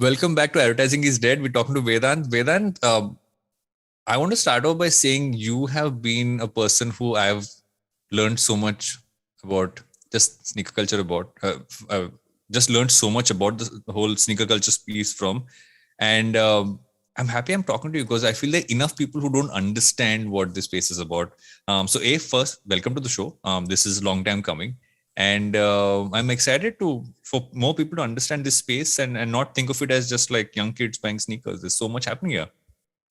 Welcome back to Advertising is Dead. We're talking to Vedant. Vedant, I want to start off by saying you have been a person who I've learned so much about just sneaker culture just learned so much about the whole sneaker culture piece from. And I'm happy I'm talking to you because I feel there are enough people who don't understand what this space is about. First, welcome to the show. This is a long time coming. And I'm excited for more people to understand this space and not think of it as just like young kids buying sneakers. There's so much happening here.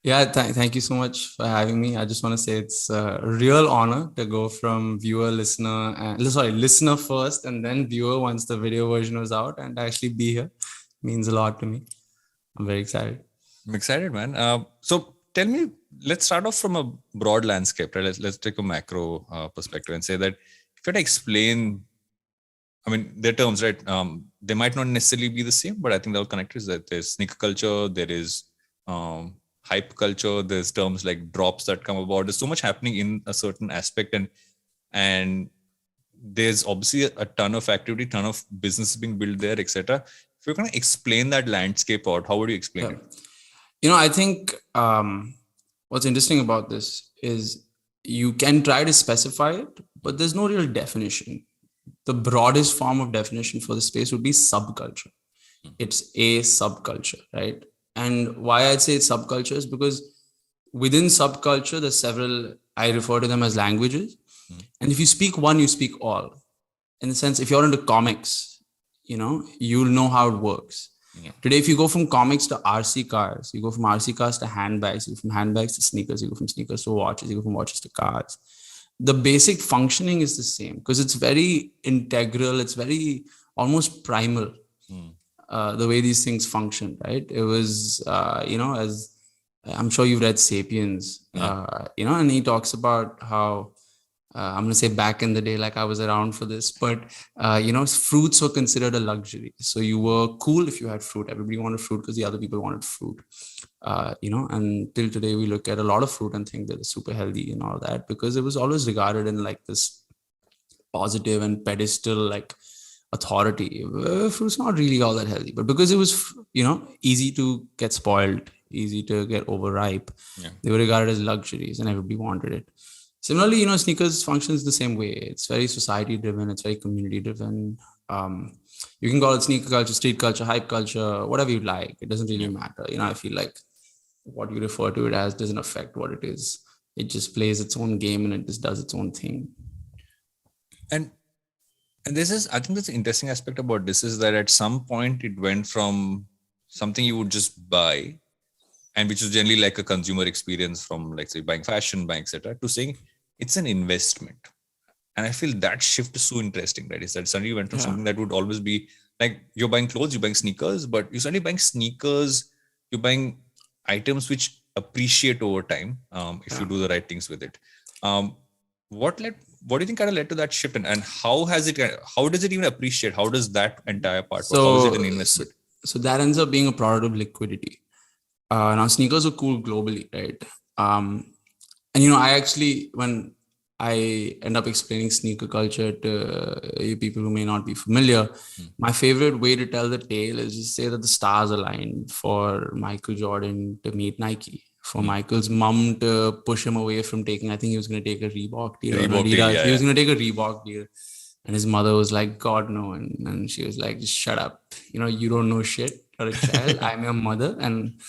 Yeah, thank you so much for having me. I just want to say it's a real honor to go from listener first and then viewer once the video version was out, and actually be here means a lot to me. I'm very excited. I'm excited, man. So tell me, let's start off from a broad landscape, right? Let's take a macro perspective and say that if you had to explain, I mean, their terms, right? They might not necessarily be the same, but I think they're all connected. That there's sneaker culture, there is hype culture, there's terms like drops that come about. There's so much happening in a certain aspect, and there's obviously a ton of activity, ton of business being built there, etc. If you're going to explain that landscape out, how would you explain it? I think what's interesting about this is you can try to specify it, but there's no real definition. The broadest form of definition for the space would be subculture. It's a subculture, right? And why I'd say it's subculture is because within subculture, there's several, I refer to them as languages. And if you speak one, you speak all. In the sense, if you're into comics, you'll know how it works. Yeah. Today, if you go from comics to RC cars, you go from RC cars to handbags, you go from handbags to sneakers, you go from sneakers to watches, you go from watches to cars. The basic functioning is the same because it's very integral. It's very almost primal, the way these things function, right? It was, as I'm sure you've read Sapiens, and he talks about how, I'm going to say back in the day, like I was around for this, but, fruits were considered a luxury. So you were cool if you had fruit. Everybody wanted fruit because the other people wanted fruit. And till today we look at a lot of fruit and think that it's super healthy and all that, because it was always regarded in like this positive and pedestal like authority. Fruit's not really all that healthy, but because it was, easy to get spoiled, easy to get overripe, they were regarded as luxuries and everybody wanted it. Similarly, sneakers functions the same way. It's very society driven. It's very community driven. You can call it sneaker culture, street culture, hype culture, whatever you like. It doesn't really matter. I feel like what you refer to it as doesn't affect what it is. It just plays its own game and it just does its own thing. And this is, I think that's the interesting aspect about this is that at some point it went from something you would just buy, and which is generally like a consumer experience from, like, say, buying fashion, buying, etc., to saying it's an investment. And I feel that shift is so interesting, right? Is that suddenly you went from something that would always be like you're buying clothes, you're buying sneakers, but you're suddenly buying sneakers, you're buying items which appreciate over time if you do the right things with it. What do you think kind of led to that shift, and how does it even appreciate? How does that entire part work? How is it an investment? So that ends up being a product of liquidity. Now sneakers are cool globally, right? And I actually, when I end up explaining sneaker culture to people who may not be familiar, my favorite way to tell the tale is just say that the stars aligned for Michael Jordan to meet Nike, for Michael's mom to push him away from taking, I think he was going to take a Reebok deal. He was going to take a Reebok deal. And his mother was like, God, no. And she was like, just shut up. You don't know shit. You're a child. I'm your mother. And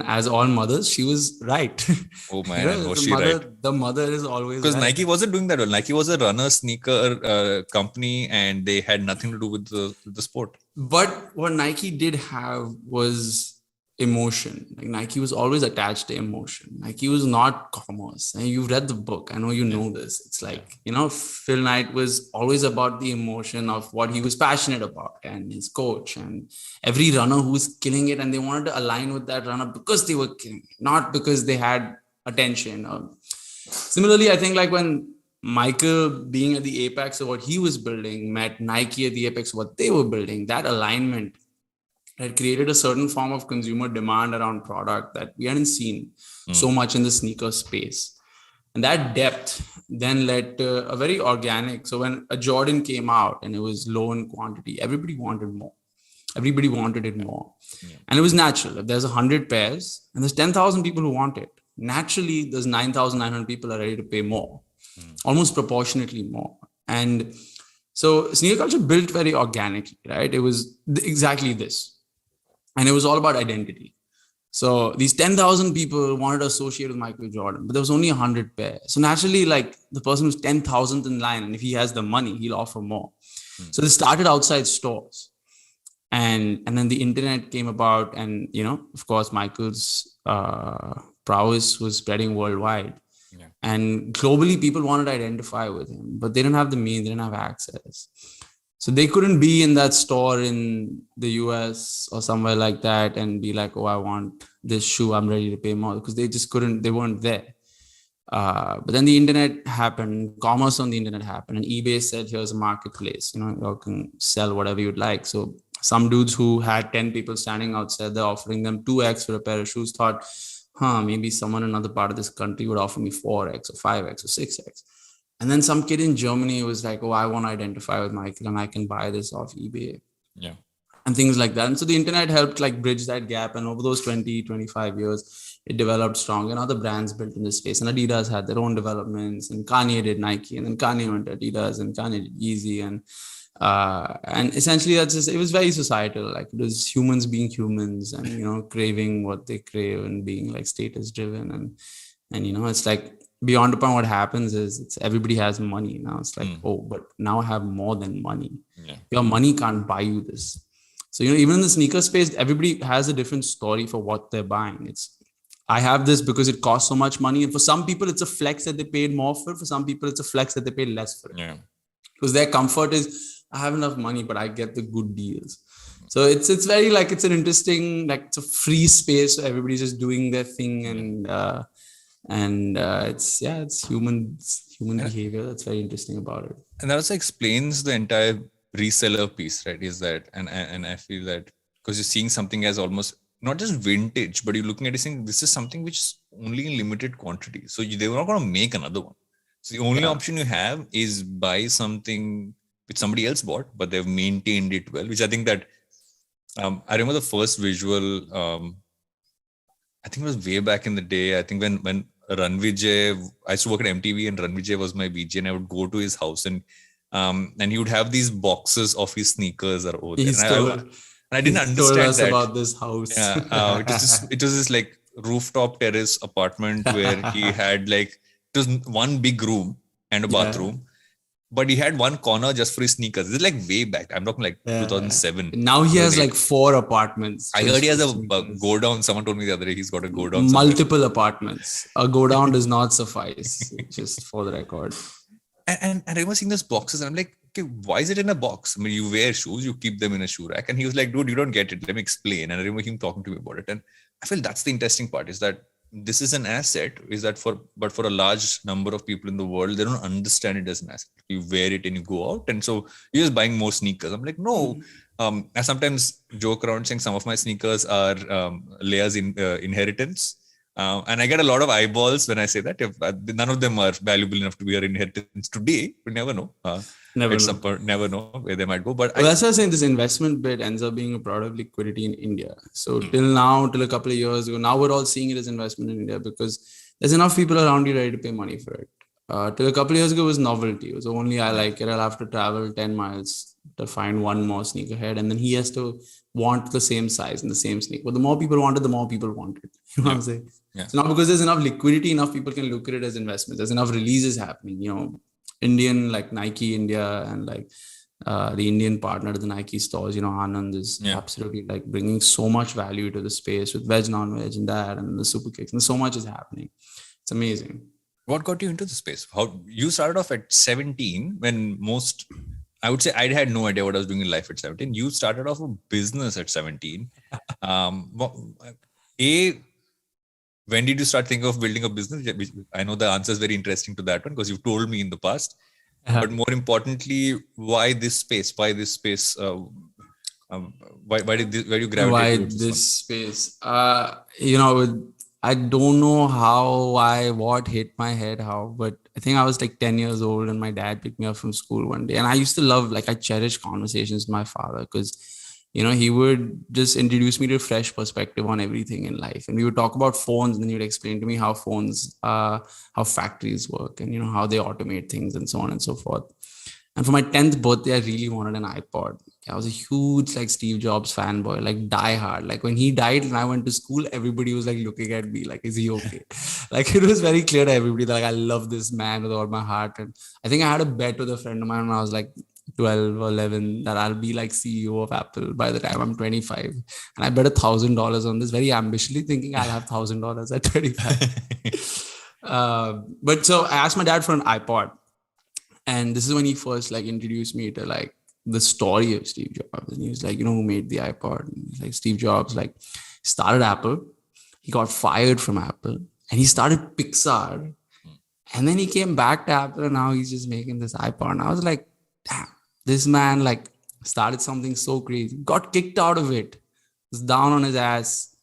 as all mothers, she was right. Oh man, was she right? The mother is always because right. Nike wasn't doing that well. Nike was a runner sneaker company, and they had nothing to do with the sport. But what Nike did have was emotion. Like Nike was always attached to emotion. Nike was not commerce. And you've read the book. I know you know this. It's like, Phil Knight was always about the emotion of what he was passionate about, and his coach and every runner who was killing it. And they wanted to align with that runner because they were killing it, not because they had attention. Similarly, I think like when Michael being at the apex of what he was building met Nike at the apex of what they were building, that alignment had created a certain form of consumer demand around product that we hadn't seen so much in the sneaker space. And that depth then led to a very organic. So when a Jordan came out and it was low in quantity, everybody wanted more. Everybody wanted it more. Yeah. And it was natural. If there's 100 pairs and there's 10,000 people who want it, naturally there's 9,900 people are ready to pay more, almost proportionately more. And so sneaker culture built very organically, right? It was exactly this. And it was all about identity. So these 10,000 people wanted to associate with Michael Jordan, but there was only 100 pairs. So naturally, like the person who's 10,000th in line, and if he has the money, he'll offer more. So this started outside stores. And then the internet came about, and of course Michael's prowess was spreading worldwide. Yeah. And globally people wanted to identify with him, but they didn't have the means, they didn't have access, so they couldn't be in that store in the US or somewhere like that and be like, oh, I want this shoe, I'm ready to pay more, because they just couldn't, they weren't there. But then the internet happened, commerce on the internet happened, and eBay said, here's a marketplace, you can sell whatever you'd like. So some dudes who had 10 people standing outside, they're offering them 2x for a pair of shoes, thought, maybe someone in another part of this country would offer me 4x or 5x or 6x. And then some kid in Germany was like, oh, I want to identify with Michael and I can buy this off eBay. Yeah. And things like that. And so the internet helped like bridge that gap. And over those 20, 25 years, it developed strong, and other brands built in this space. And Adidas had their own developments, and Kanye did Nike, and then Kanye went to Adidas, and Kanye did Yeezy. And essentially that's just, it was very societal. Like it was humans being humans and, craving what they crave and being like status driven. And, it's like beyond upon what happens is it's everybody has money now. It's like, oh, but now I have more than money. Yeah. Your money can't buy you this. So, even in the sneaker space, everybody has a different story for what they're buying. I have this because it costs so much money. And for some people, it's a flex that they paid more for. For some people, it's a flex that they paid less for. Yeah. Because their comfort is, I have enough money, but I get the good deals. So it's very like, it's an interesting, like it's a free space. So everybody's just doing their thing. And it's human behavior. That's very interesting about it. And that also explains the entire reseller piece, right? Is that, and I feel that because you're seeing something as almost not just vintage, but you're looking at it saying this is something which is only in limited quantity. So they were not going to make another one. So the only option you have is buy something which somebody else bought, but they've maintained it well, which I think that I remember the first visual, I think it was way back in the day. I think when Ranvijay, I used to work at MTV and Ranvijay was my VJ, and I would go to his house and he would have these boxes of his sneakers or over there. And I didn't understand told us that. about this house. Yeah, it was this like rooftop terrace apartment where he had like, it was one big room and a bathroom, but he had one corner just for his sneakers. This is like way back. I'm talking like 2007. Now he has like 4 apartments. I heard he has a go down. Someone told me the other day he's got a go down. Multiple apartments. A go down does not suffice, just for the record. And I remember seeing those boxes and I'm like, okay, why is it in a box? I mean, you wear shoes, you keep them in a shoe rack. And he was like, dude, you don't get it. Let me explain. And I remember him talking to me about it. And I feel that's the interesting part, is that this is an asset, but for a large number of people in the world, they don't understand it as an asset. You wear it and you go out. And so you're just buying more sneakers. I'm like, no. I sometimes joke around saying some of my sneakers are Leia's inheritance. And I get a lot of eyeballs when I say that. If none of them are valuable enough to be our inheritance today, we never know. Never know where they might go. But that's why I'm saying this investment bit ends up being a product of liquidity in India. So till a couple of years ago, now we're all seeing it as investment in India because there's enough people around you ready to pay money for it. Till a couple of years ago, it was novelty. It was only I like it. I'll have to travel 10 miles to find one more sneakerhead, and then he has to want the same size and the same sneaker. But the more people want it, the more people want it. You know what I'm saying? Yeah. So now because there's enough liquidity, enough people can look at it as investments. There's enough releases happening. Indian like Nike India and like the Indian partner to the Nike stores, Anand is absolutely like bringing so much value to the space with veg, non-veg and that and the super kicks, and so much is happening. It's amazing. What got you into the space? How you started off at 17 when I would say I had no idea what I was doing in life at 17. You started off a business at 17. When did you start thinking of building a business? I know the answer is very interesting to that one because you've told me in the past. But more importantly, why this space? Why this space? Why did you gravitate why towards this space? I don't know what hit my head, but I think I was like 10 years old and my dad picked me up from school one day. And I used to love, I cherish conversations with my father because he would just introduce me to a fresh perspective on everything in life. And we would talk about phones, and then he would explain to me how phones, how factories work, and, how they automate things and so on and so forth. And for my 10th birthday, I really wanted an iPod. I was a huge like Steve Jobs fanboy, like die hard. Like when he died and I went to school, everybody was like looking at me like, is he okay? Like it was very clear to everybody that like, I love this man with all my heart. And I think I had a bet with a friend of mine when I was like 12 or 11 that I'll be like CEO of Apple by the time I'm 25. And I bet $1,000 on this, very ambitiously thinking I'll have $1,000 at 25. But so I asked my dad for an iPod. And this is when he first like introduced me to like the story of Steve Jobs. And he was like, who made the iPod? And he's like, Steve Jobs like started Apple. He got fired from Apple and he started Pixar. And then he came back to Apple and now he's just making this iPod. And I was like, damn, this man like started something so crazy, got kicked out of it, was down on his ass,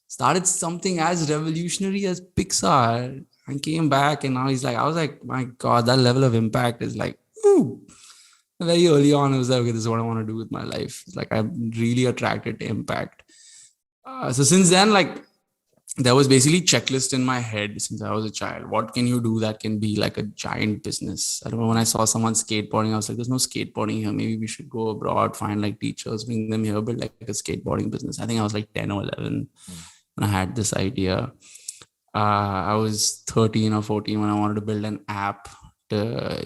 started something as revolutionary as Pixar, and came back. And now he's like, I was like, my God, that level of impact is like, ooh. Very early on, I was like, okay, this is what I want to do with my life. It's like, I'm really attracted to impact. So since then, like, there was basically checklist in my head since I was a child. What can you do that can be like a giant business? I remember when I saw someone skateboarding, I was like, there's no skateboarding here. Maybe we should go abroad, find like teachers, bring them here, build like a skateboarding business. I think I was like 10 or 11 when I had this idea. I was 13 or 14 when I wanted to build an app to,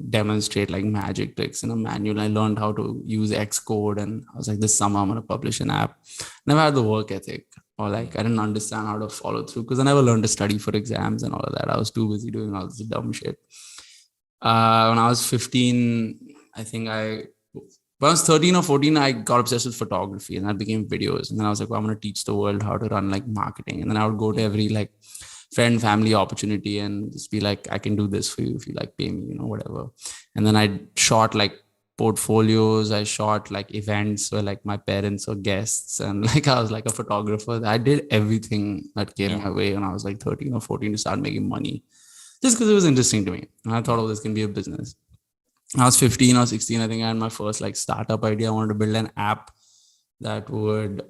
demonstrate like magic tricks in a manual. I learned how to use Xcode, and I was like, this summer I'm going to publish an app. Never had the work ethic, or like I didn't understand how to follow through because I never learned to study for exams and all of that. I was too busy doing all this dumb shit. When I was 15, when I was 13 or 14, I got obsessed with photography and I became videos. And then I was like, well, I'm going to teach the world how to run like marketing. And then I would go to every like friend, family opportunity and just be like, I can do this for you if you like pay me, whatever. And then I shot like portfolios. I shot like events where like my parents were guests. And like, I was like a photographer. I did everything that came my way when I was like 13 or 14 to start making money. Just because it was interesting to me. And I thought, oh, this can be a business. I was 15 or 16. I think I had my first like startup idea. I wanted to build an app that would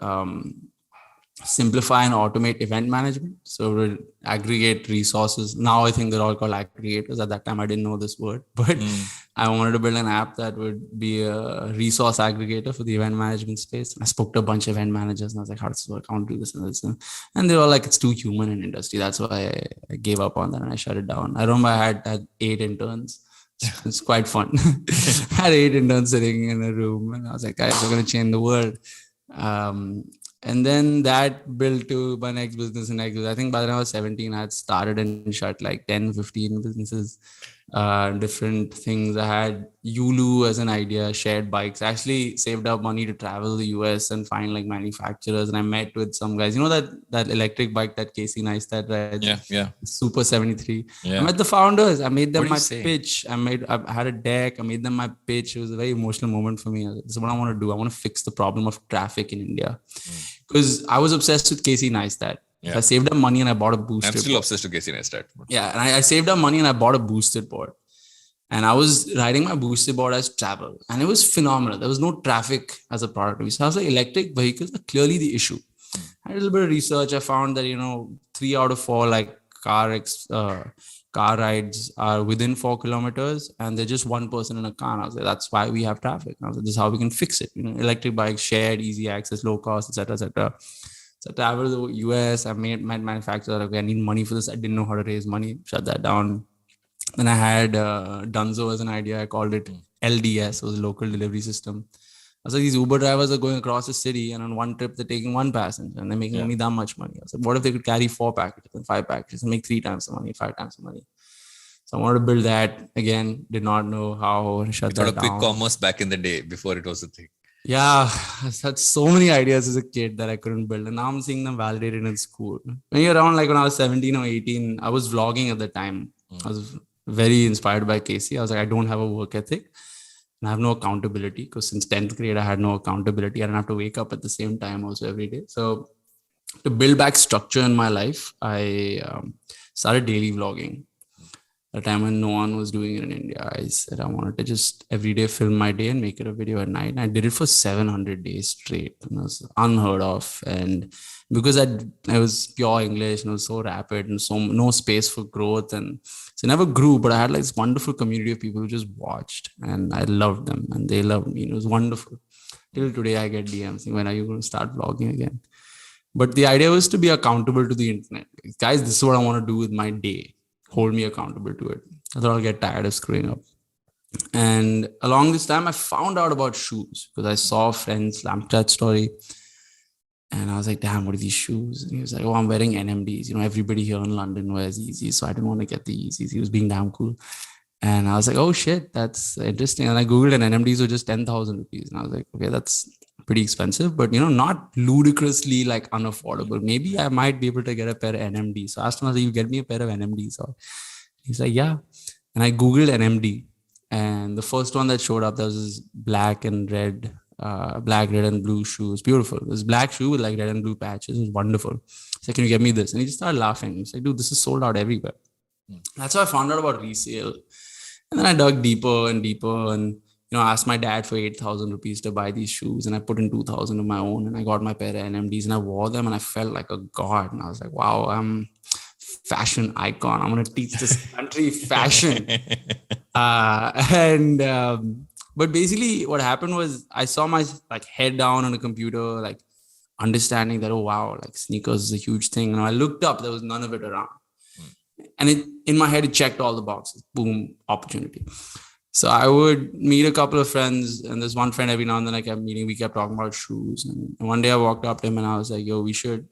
simplify and automate event management. So it would aggregate resources. Now I think they're all called aggregators. At that time, I didn't know this word, but I wanted to build an app that would be a resource aggregator for the event management space. I spoke to a bunch of event managers and I was like, how does this work? I want to do this and this. And they were like, it's too human in industry. That's why I gave up on that and I shut it down. I remember I had 8 interns. It's quite fun. I had 8 interns sitting in a room and I was like, guys, we're going to change the world. And then that built to my next business. I think by the time I was 17, I had started and shut like 10, 15 businesses, different things. I had Yulu as an idea, shared bikes. I actually saved up money to travel to the US and find like manufacturers. And I met with some guys, that electric bike that Casey Neistat rides. Yeah. Super 73. Yeah. I met the founders. I made them What my do you say? pitch. I had a deck. I made them my pitch. It was a very emotional moment for me. This is what I want to do. I want to fix the problem of traffic in India. Because I was obsessed with Casey Neistat. Yeah. So I saved up money and I bought a boosted board. I'm still obsessed with Casey Neistat. Yeah. And I saved up money and I bought a boosted board. And I was riding my boosted board as travel. And it was phenomenal. There was no traffic as a product. So I was like, electric vehicles are clearly the issue. I did a little bit of research. I found that, 3 out of 4 like car rides are within 4 kilometers and they're just one person in a car. And I was like, that's why we have traffic. And I was like, this is how we can fix it. Electric bikes, shared, easy access, low cost, etc., etc. So I traveled to the US. I met manufacturer. Okay, I need money for this. I didn't know how to raise money. Shut that down. Then I had Dunzo as an idea. I called it LDS, was a local delivery system. I was like, these Uber drivers are going across the city and on one trip, they're taking 1 passenger and they're making only that much money. I was like, what if they could carry 4 packages and 5 packages and make 3 times the money, 5 times the money? So I wanted to build that. Again, did not know how to shut that down. Quick commerce back in the day before it was a thing. Yeah, I had so many ideas as a kid that I couldn't build. And now I'm seeing them validated in school. When you're around, like when I was 17 or 18, I was vlogging at the time. I was very inspired by Casey. I was like, I don't have a work ethic. And I have no accountability because since 10th grade, I had no accountability. I didn't have to wake up at the same time also every day. So to build back structure in my life, I started daily vlogging. a time when no one was doing it in India. I said I wanted to just every day film my day and make it a video at night. And I did it for 700 days straight. And it was unheard of. And because I was pure English and it was so rapid and so no space for growth. And so it never grew, but I had like this wonderful community of people who just watched and I loved them and they loved me. And it was wonderful. Till today, I get DMs saying, when are you going to start vlogging again? But the idea was to be accountable to the internet. Guys, this is what I want to do with my day. Hold me accountable to it. I thought I'll get tired of screwing up. And along this time, I found out about shoes because I saw a friend's Snapchat story. And I was like, damn, what are these shoes? And he was like, oh, I'm wearing NMDs. You know, everybody here in London wears Yeezys. So I didn't want to get the Yeezys. He was being damn cool. And I was like, oh shit, that's interesting. And I Googled and NMDs were just 10,000 rupees. And I was like, okay, that's pretty expensive, but you know, not ludicrously like unaffordable. Maybe I might be able to get a pair of NMDs. So I asked him, you get me a pair of NMDs? Or he's like, yeah. And I Googled NMD. And the first one that showed up, there was this black, red, and blue shoes. Beautiful. This black shoe with like red and blue patches. It was wonderful. He's like, can you get me this? And he just started laughing. He's like, dude, this is sold out everywhere. That's how I found out about resale. And then I dug deeper and deeper and, you know, I asked my dad for 8,000 rupees to buy these shoes. And I put in 2,000 of my own and I got my pair of NMDs and I wore them and I felt like a god. And I was like, wow, I'm fashion icon. I'm going to teach this country fashion. But basically what happened was I saw my like head down on a computer, like understanding that, oh, wow, like sneakers is a huge thing. And I looked up, there was none of it around. And in my head, it checked all the boxes. Boom, opportunity. So I would meet a couple of friends, and there's one friend every now and then I kept meeting. We kept talking about shoes. And one day I walked up to him and I was like, yo, we should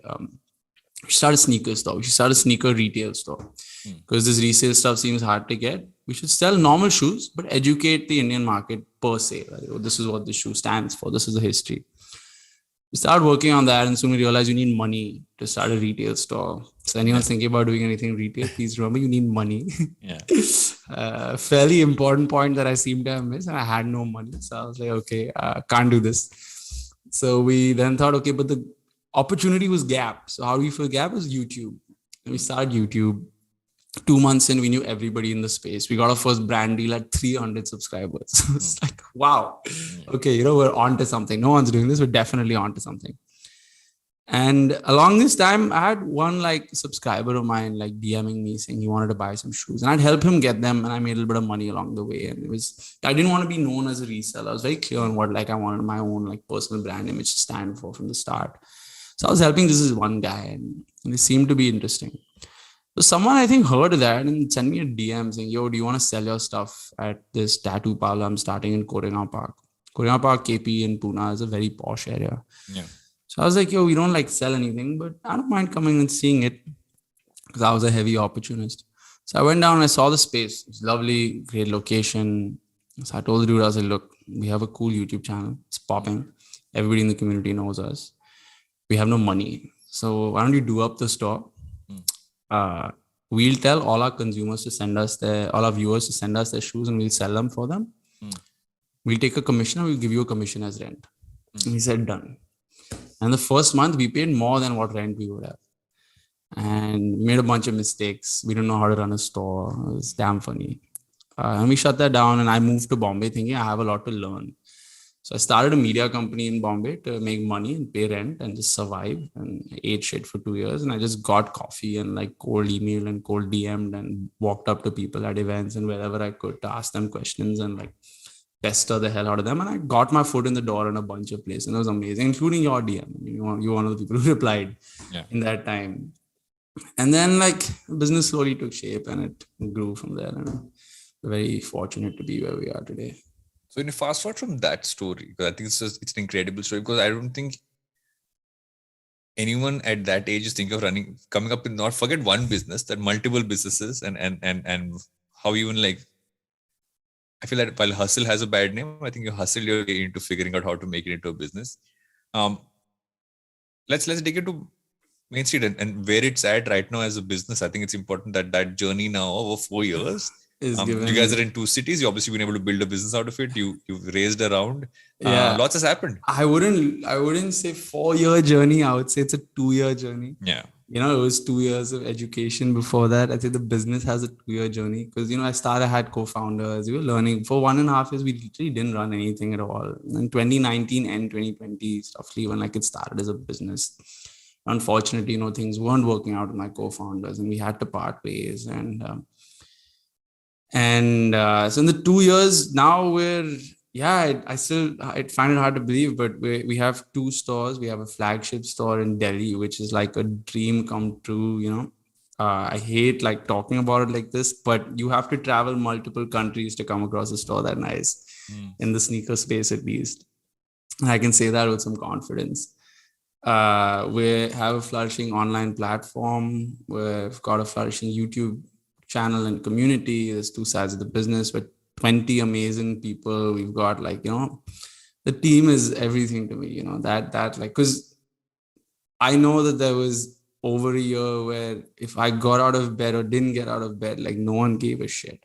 start a sneaker store. We should start a sneaker retail store. Because this resale stuff seems hard to get. We should sell normal shoes, but educate the Indian market per se. Like, oh, this is what this shoe stands for. This is the history. We started working on that and soon we realized you need money to start a retail store. So anyone's thinking about doing anything retail, please remember you need money. Yeah. Fairly important point that I seem to have missed, and I had no money. So I was like, okay, can't do this. So we then thought, okay, but the opportunity was gap. So how do we fill gap? Is YouTube. And we started YouTube. 2 months in, we knew everybody in the space. We got our first brand deal at 300 subscribers. It's like, wow. Okay, you know, we're on to something. No one's doing this. We're definitely on to something. And along this time, I had one like subscriber of mine like DMing me saying he wanted to buy some shoes. And I'd help him get them. And I made a little bit of money along the way. And I didn't want to be known as a reseller. I was very clear on what like I wanted my own like personal brand image to stand for from the start. So I was helping this one guy and it seemed to be interesting. So someone I think heard that and sent me a DM saying, yo, do you want to sell your stuff at this tattoo parlor I'm starting in Koregaon Park? Koregaon Park, KP in Pune is a very posh area. Yeah. So I was like, yo, we don't like sell anything, but I don't mind coming and seeing it because I was a heavy opportunist. So I went down and I saw the space. It's lovely, great location. So I told the dude, I was like, look, we have a cool YouTube channel. It's popping. Everybody in the community knows us. We have no money. So why don't you do up the store? We'll tell all our consumers to send us all our viewers to send us their shoes and we'll sell them for them. We'll take a commission and we'll give you a commission as rent. And he said, done. And the first month we paid more than what rent we would have. And we made a bunch of mistakes. We didn't know how to run a store. It was damn funny. And we shut that down and I moved to Bombay thinking I have a lot to learn. So I started a media company in Bombay to make money and pay rent and just survive, and I ate shit for 2 years. And I just got coffee and like cold email and cold DM'd and walked up to people at events and wherever I could to ask them questions and like pester the hell out of them. And I got my foot in the door in a bunch of places and it was amazing, including your DM. You were one of the people who replied in that time. And then like business slowly took shape and it grew from there. And we're very fortunate to be where we are today. So when you fast forward from that story, because I think it's an incredible story, because I don't think anyone at that age is thinking of coming up with not forget one business, that multiple businesses and how even like, I feel that while hustle has a bad name, I think you hustle your way into figuring out how to make it into a business. Let's dig into Mainstreet and where it's at right now as a business. I think it's important that journey now over 4 years. You guys are in 2 cities. You obviously been able to build a business out of it. You've raised around. Lots has happened. I wouldn't say 4-year journey. I would say it's a 2-year journey. Yeah. it was 2 years of education before that. I think the business has a 2-year journey because, I had co-founders. We were learning for 1.5 years. We literally didn't run anything at all. In 2019 and 2020, roughly when it started as a business, unfortunately, things weren't working out with my co-founders and we had to part ways. So in the 2 years now I find it hard to believe, but we have 2 stores. We have a flagship store in Delhi, which is like a dream come true. I hate talking about it like this, but you have to travel multiple countries to come across a store that nice in the sneaker space, at least. I can say that with some confidence. We have a flourishing online platform. We've got a flourishing YouTube channel and community. There's 2 sides of the business, but 20 amazing people. We've got the team is everything to me, because I know that there was over a year where if I got out of bed or didn't get out of bed, no one gave a shit.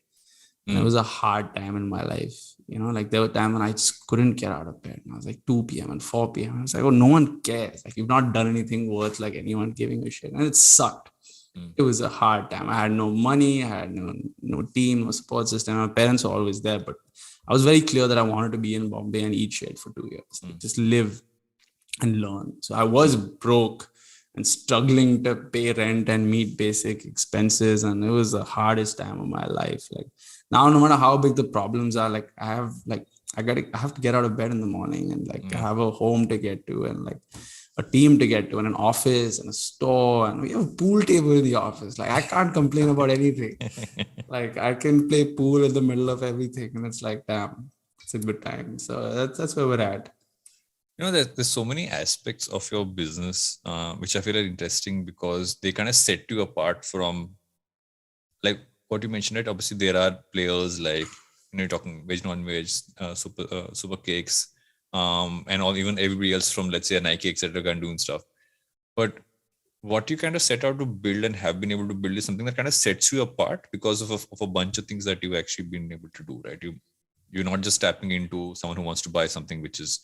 And it was a hard time in my life. There were times when I just couldn't get out of bed. And I was 2 p.m. and 4 p.m. I was oh, no one cares. You've not done anything worth anyone giving a shit. And it sucked. It was a hard time. I had no money. I had no team, no support system. My parents were always there. But I was very clear that I wanted to be in Bombay and eat shit for 2 years. Just live and learn. So I was broke and struggling to pay rent and meet basic expenses. And it was the hardest time of my life. Now, no matter how big the problems are, I have to get out of bed in the morning and I have a home to get to and a team to get to and an office and a store, and we have a pool table in the office. I can't complain about anything. I can play pool in the middle of everything, and it's damn, it's a good time. So that's where we're at. There's so many aspects of your business which I feel are interesting because they kind of set you apart from what you mentioned, right? Obviously, there are players you're talking veg, non-veg, super cakes, and even everybody else from, let's say, a Nike, etc., can do stuff. But what you kind of set out to build and have been able to build is something that kind of sets you apart because of a bunch of things that you've actually been able to do, right? You're not just tapping into someone who wants to buy something which is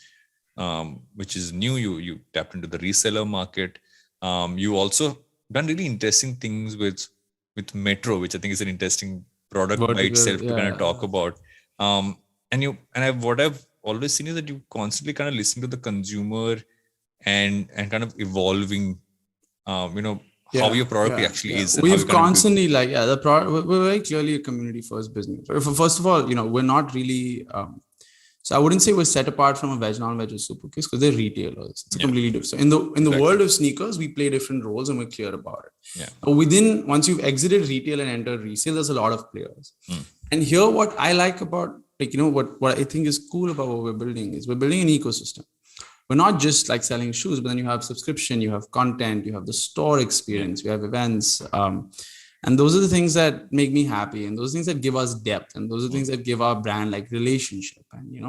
new. You tapped into the reseller market. You also done really interesting things with Metro, which I think is an interesting product by itself to kind of talk about. What I've always seen is that you constantly kind of listen to the consumer and kind of evolving, how your product actually is. We've constantly the product. We're very clearly a community first business. First of all, we're not really. So I wouldn't say we're set apart from a veg, non-veg or super cakes because they're retailers. It's completely different. So in the world of sneakers, we play different roles and we're clear about it. Yeah. Once you've exited retail and entered resale, there's a lot of players. And here, what I like about what I think is cool about what we're building is we're building an ecosystem. We're not just selling shoes, but then you have subscription, you have content, you have the store experience, you have events. And those are the things that make me happy, and those things that give us depth, and those are things that give our brand relationship. And you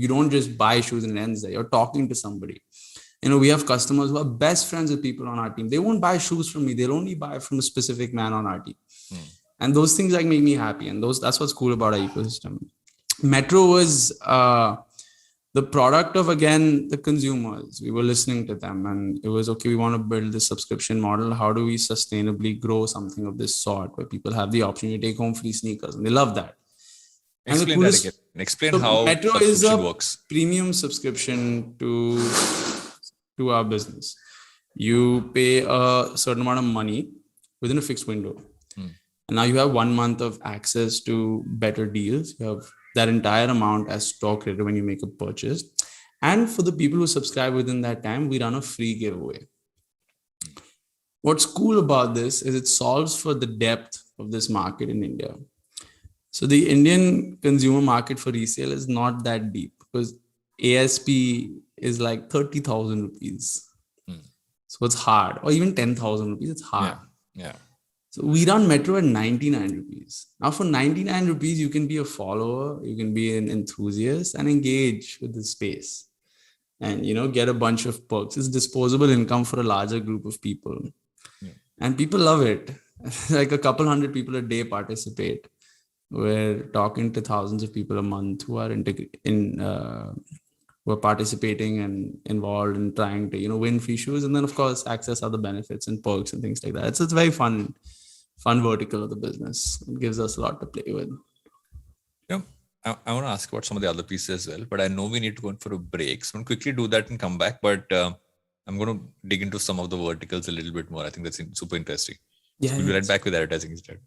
don't just buy shoes and it ends there. You're talking to somebody. We have customers who are best friends with people on our team. They won't buy shoes from me. They'll only buy from a specific man on our team. And those things make me happy. And that's what's cool about our ecosystem. Metro was the product of, again, the consumers. We were listening to them and it was, okay, we want to build this subscription model. How do we sustainably grow something of this sort where people have the opportunity to take home free sneakers? And they love that. Explain that again. Explain how Metro is a premium subscription to our business. You pay a certain amount of money within a fixed window. And now you have 1 month of access to better deals. You have that entire amount as stock credit when you make a purchase. And for the people who subscribe within that time, we run a free giveaway. What's cool about this is it solves for the depth of this market in India. So the Indian consumer market for resale is not that deep because ASP is 30,000 rupees. So it's hard, or even 10,000 rupees, it's hard. Yeah. So we run Metro at 99 rupees. Now for 99 rupees, you can be a follower, you can be an enthusiast and engage with the space and, get a bunch of perks. It's disposable income for a larger group of people. And people love it. A couple hundred people a day participate. We're talking to thousands of people a month who are who are participating and involved in trying to, win free shoes, and then of course access other benefits and perks and things like that. It's very fun vertical of the business. It gives us a lot to play with. I want to ask about some of the other pieces as well, but I know we need to go in for a break. So I'm going to quickly do that and come back. But I'm going to dig into some of the verticals a little bit more. I think that's super interesting. Yeah, we'll be right back with advertising instead.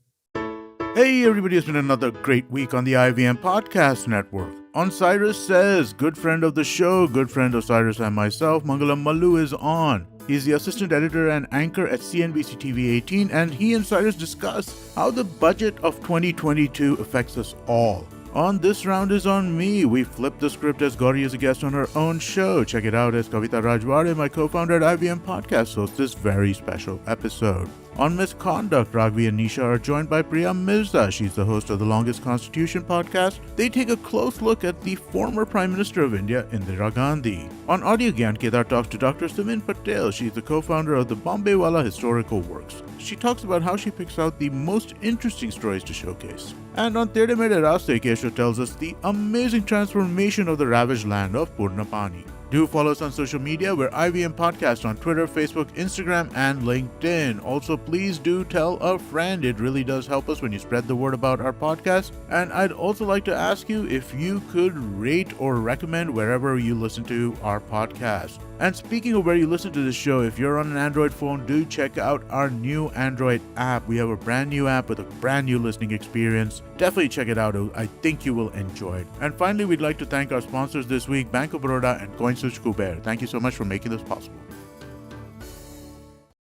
Hey everybody, it's been another great week on the IVM Podcast Network. On Cyrus Says, good friend of the show, good friend of Cyrus and myself, Mangalam Mallu is on. He's the assistant editor and anchor at CNBC TV 18, and he and Cyrus discuss how the budget of 2022 affects us all. On This Round is on Me, we flip the script as Gauri is a guest on her own show. Check it out as Kavita Rajwade, my co-founder at IVM Podcast, hosts this very special episode. On Misconduct, Raghavi and Nisha are joined by Priya Mirza. She's the host of the Longest Constitution podcast. They take a close look at the former Prime Minister of India, Indira Gandhi. On Audio Gyan, Kedar talks to Dr. Simin Patel. She's the co-founder of the Bombay Wala Historical Works. She talks about how she picks out the most interesting stories to showcase. And on Tere Mere Raste, Kesho tells us the amazing transformation of the ravaged land of Purnapani. Do follow us on social media. We're IVM Podcast on Twitter, Facebook, Instagram, and LinkedIn. Also, please do tell a friend. It really does help us when you spread the word about our podcast. And I'd also like to ask you if you could rate or recommend wherever you listen to our podcast. And speaking of where you listen to this show, if you're on an Android phone, do check out our new Android app. We have a brand new app with a brand new listening experience. Definitely check it out. I think you will enjoy it. And finally, we'd like to thank our sponsors this week, Bank of Baroda and CoinSwitch Kuber. Thank you so much for making this possible.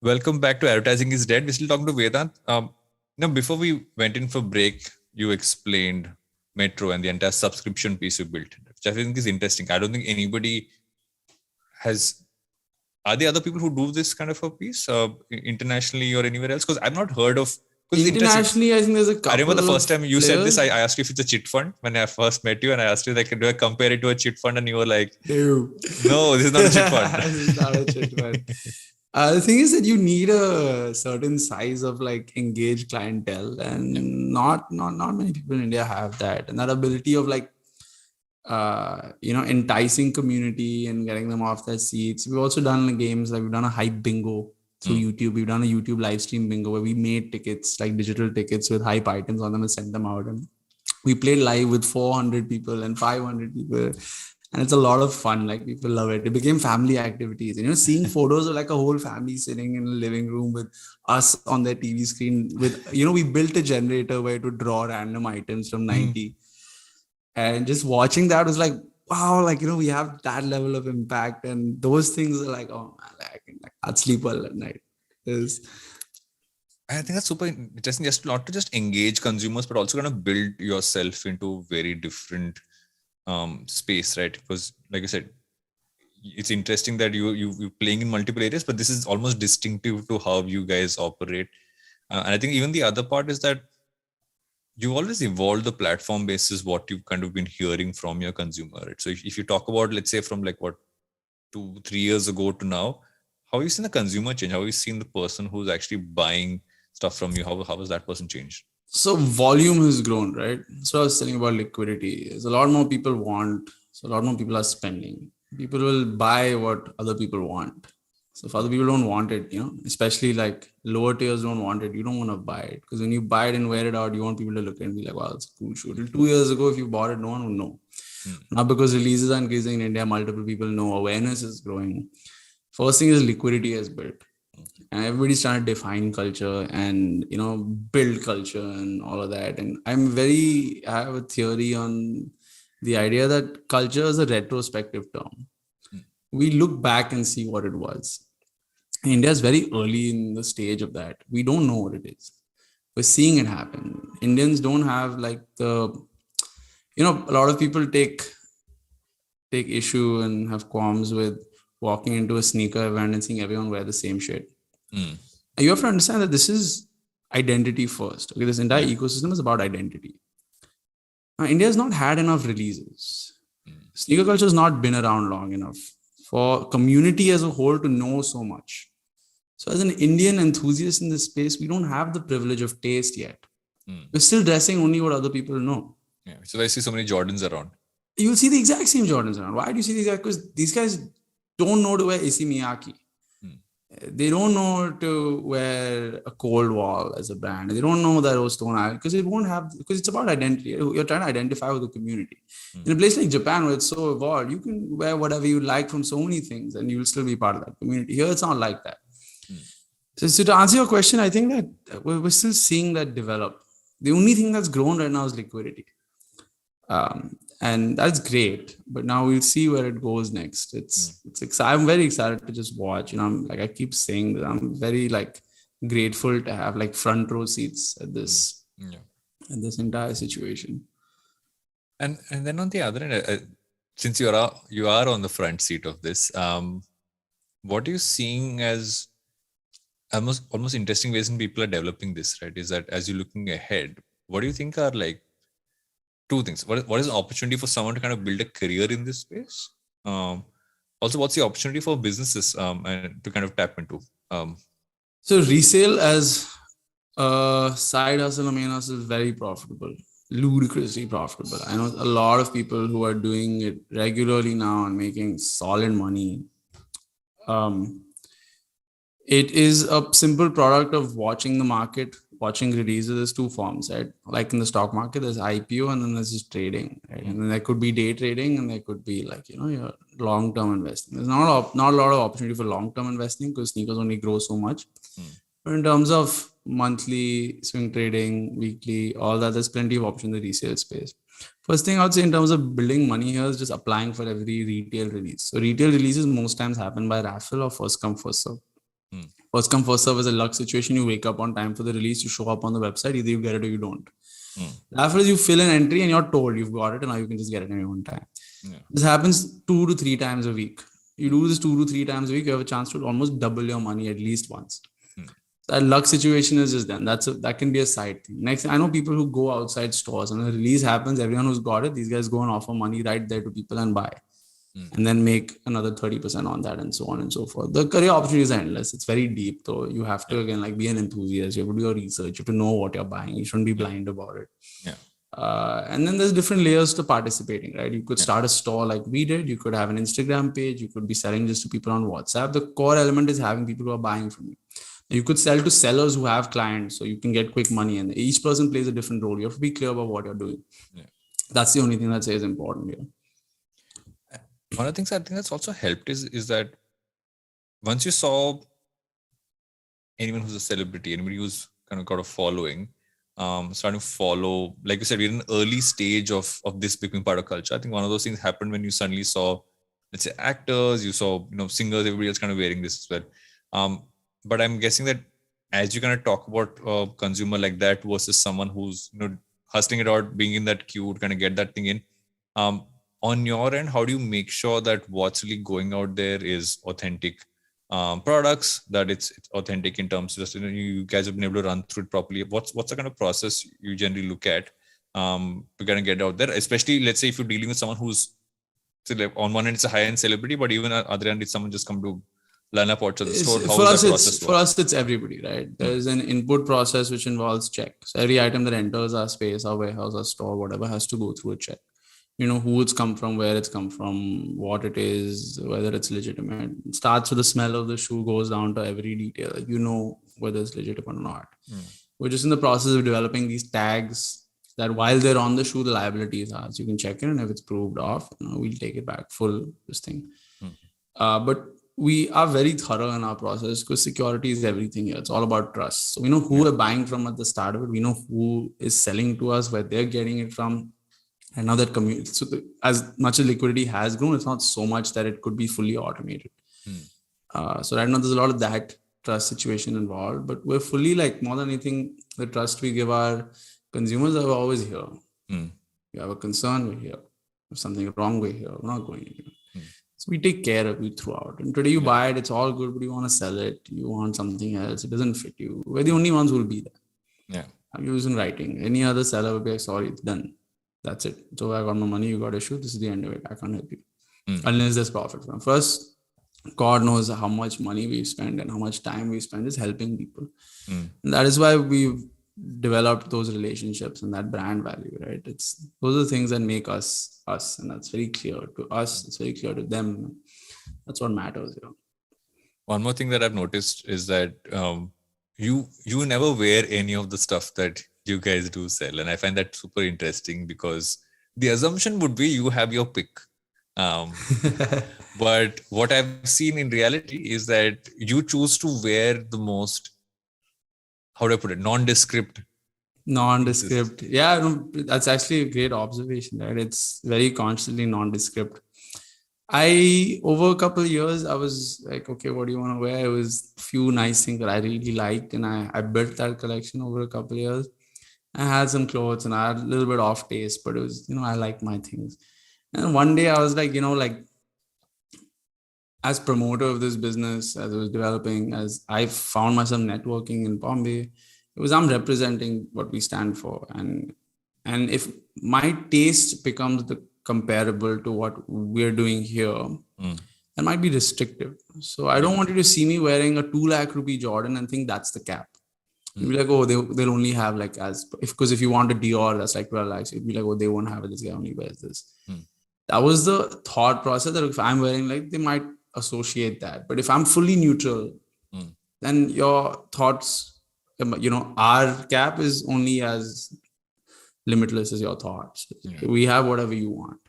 Welcome back to Advertising is Dead. We're still talking to Vedant. Now, before we went in for break, you explained Metro and the entire subscription piece you built, which I think is interesting. I don't think anybody are there other people who do this kind of a piece internationally or anywhere else? Because I've not heard of. Internationally, I think there's a couple. I remember the first time you said this, I asked you if it's a chit fund when I first met you, and I asked you, like, do I compare it to a chit fund? And you were like, no, this is not a chit fund. This is not a chit fund. The thing is that you need a certain size of like engaged clientele, and not many people in India have that, and that ability of like enticing community and getting them off their seats. We've also done games, like we've done a hype bingo through YouTube. We've done a YouTube live stream bingo where we made tickets, like digital tickets with hype items on them, and sent them out. And we played live with 400 people and 500 people. And it's a lot of fun. Like, people love it. It became family activities. And, seeing photos of like a whole family sitting in a living room with us on their TV screen with, we built a generator where to draw random items from 90. And just watching that was like, wow, like, we have that level of impact. And those things are like, oh man, I'd sleep well at night. I think that's super interesting. Just not to just engage consumers, but also kind of build yourself into very different space, right? Because like I said, it's interesting that you're playing in multiple areas, but this is almost distinctive to how you guys operate. And I think even the other part is that you always evolve the platform basis what you've kind of been hearing from your consumer, right? So if you talk about, let's say, from like 2-3 years ago to now, how have you seen the consumer change? How have you seen the person who's actually buying stuff from you? How has that person changed? So volume has grown, right? So I was saying about liquidity. There's a lot more people want. So a lot more people are spending. People will buy what other people want. So if other people don't want it, especially like lower tiers don't want it, you don't want to buy it. Because when you buy it and wear it out, you want people to look at it and be like, wow, it's a cool shoe. 2 years ago, if you bought it, no one would know. Now, because releases are increasing in India, multiple people know, awareness is growing. First thing is liquidity has built. And everybody's trying to define culture and, build culture and all of that. And I have a theory on the idea that culture is a retrospective term. We look back and see what it was. India is very early in the stage of that. We don't know what it is. We're seeing it happen. Indians don't have like a lot of people take issue and have qualms with walking into a sneaker event and seeing everyone wear the same shit. You have to understand that this is identity first. Okay, this entire ecosystem is about identity. Now, India has not had enough releases. Sneaker culture has not been around long enough for community as a whole to know so much. So as an Indian enthusiast in this space, we don't have the privilege of taste yet. We're still dressing only what other people know. Yeah, so I see so many Jordans around. you'll see the exact same Jordans around. Why do you see the exact? Because these guys don't know to wear Issey Miyake. They don't know to wear a Cold Wall as a brand. They don't know that Stone Island because it won't have, because it's about identity. You're trying to identify with the community. In a place like Japan where it's so evolved, you can wear whatever you like from so many things and you will still be part of that community. Here, it's not like that. So to answer your question, I think that we're still seeing that develop. The only thing that's grown right now is liquidity. And that's great, but now we'll see where it goes next. It's I'm very excited to just watch. I'm like, I keep saying that I'm very like grateful to have like front row seats at this entire situation. And then on the other end, since you are on the front seat of this, what are you seeing as almost interesting ways in people are developing this, right? Is that as you're looking ahead, what do you think are like two things? What is an opportunity for someone to kind of build a career in this space? Also, what's the opportunity for businesses and to kind of tap into? So resale as a side hustle or main hustle is very profitable, ludicrously profitable. I know a lot of people who are doing it regularly now and making solid money. It is a simple product of watching the market, watching releases. There's two forms, right? Like in the stock market, there's IPO and then there's just trading, right? And then there could be day trading and there could be like, your long-term investing. There's not a lot of opportunity for long-term investing because sneakers only grow so much. But in terms of monthly swing trading, weekly, all that, there's plenty of options in the resale space. First thing I would say in terms of building money here is just applying for every retail release. So retail releases most times happen by raffle or first come, first serve. First come, first serve is a luck situation. You wake up on time for the release, you show up on the website, either you get it or you don't. Raffle is you fill an entry and you're told you've got it and now you can just get it in your own time. This happens 2 to 3 times a week. You do this 2 to 3 times a week, you have a chance to almost double your money at least once. That luck situation is just done. That can be a side thing. Next, I know people who go outside stores and the release happens, everyone who's got it, these guys go and offer money right there to people and buy. And then make another 30% on that and so on and so forth. The career opportunities are endless. It's very deep though. You have to again like be an enthusiast. You have to do your research. You have to know what you're buying. You shouldn't be blind about it. And then there's different layers to participating, right? You could start a store like we did. You could have an Instagram page. You could be selling just to people on WhatsApp. The core element is having people who are buying from you. You could sell to sellers who have clients so you can get quick money, and each person plays a different role. You have to be clear about what you're doing. That's the only thing that is important here. One of the things I think that's also helped is that once you saw anyone who's a celebrity, anybody who's kind of got a following, starting to follow, like you said, we're in an early stage of this becoming part of culture. I think one of those things happened when you suddenly saw, let's say, actors, you saw, singers, everybody else kind of wearing this as well. But I'm guessing that as you kind of talk about a consumer like that versus someone who's, hustling it out, being in that queue to kind of get that thing in, on your end, how do you make sure that what's really going out there is authentic products, that it's authentic in terms of just, you guys have been able to run through it properly? What's the kind of process you generally look at to kind of get out there? Especially, let's say, if you're dealing with someone who's, on one end, it's a high-end celebrity, but even on the other end, it's someone just come to line up out to the store. For us, it's everybody, right? There's an input process which involves check. So every item that enters our space, our warehouse, our store, whatever, has to go through a check. Who it's come from, where it's come from, what it is, whether it's legitimate. It starts with the smell of the shoe, goes down to every detail. Whether it's legitimate or not. We're just in the process of developing these tags that while they're on the shoe, the liability is ours. You can check it, and if it's proved off, we'll take it back full, this thing. But we are very thorough in our process because security is everything here. It's all about trust. So we know who we're buying from at the start of it. We know who is selling to us, where they're getting it from. And now that community, so as much as liquidity has grown, it's not so much that it could be fully automated. So right now there's a lot of that trust situation involved, but we're fully, like, more than anything, the trust we give our consumers are always here. You have a concern, we're here. If something wrong, we're here. We're not going here. So we take care of you throughout. And today you buy it, it's all good, but you want to sell it. You want something else. It doesn't fit you. We're the only ones who will be there. I'm using writing. Any other seller will be like, sorry, it's done. That's it. So I got my money, you got issued. This is the end of it. I can't help you. Unless there's profit from. First, God knows how much money we spend and how much time we spend is helping people. And that is why we've developed those relationships and that brand value, right? Those are the things that make us us, and that's very clear to us. It's very clear to them. That's what matters. One more thing that I've noticed is that you never wear any of the stuff that you guys do sell, and I find that super interesting because the assumption would be you have your pick. But what I've seen in reality is that you choose to wear the most, how do I put it, nondescript. Nondescript. Yeah, no, that's actually a great observation, right? It's very consciously nondescript. Over a couple of years, I was like, okay, what do you want to wear? It was a few nice things that I really liked, and I built that collection over a couple of years. I had some clothes and I had a little bit off taste, but it was, I like my things. And one day I was like, as promoter of this business, as it was developing, as I found myself networking in Bombay, I'm representing what we stand for. And if my taste becomes comparable to what we're doing here, that might be restrictive. So I don't want you to see me wearing a 2 lakh rupee Jordan and think that's the cap. You'd be like, oh, they'll only have like because if you want a Dior, that's like 12 lakhs. You'd be like, oh, they won't have it. This guy only wears this. That was the thought process, that if I'm wearing, like, they might associate that. But if I'm fully neutral, then your thoughts, our cap is only as limitless as your thoughts. We have whatever you want.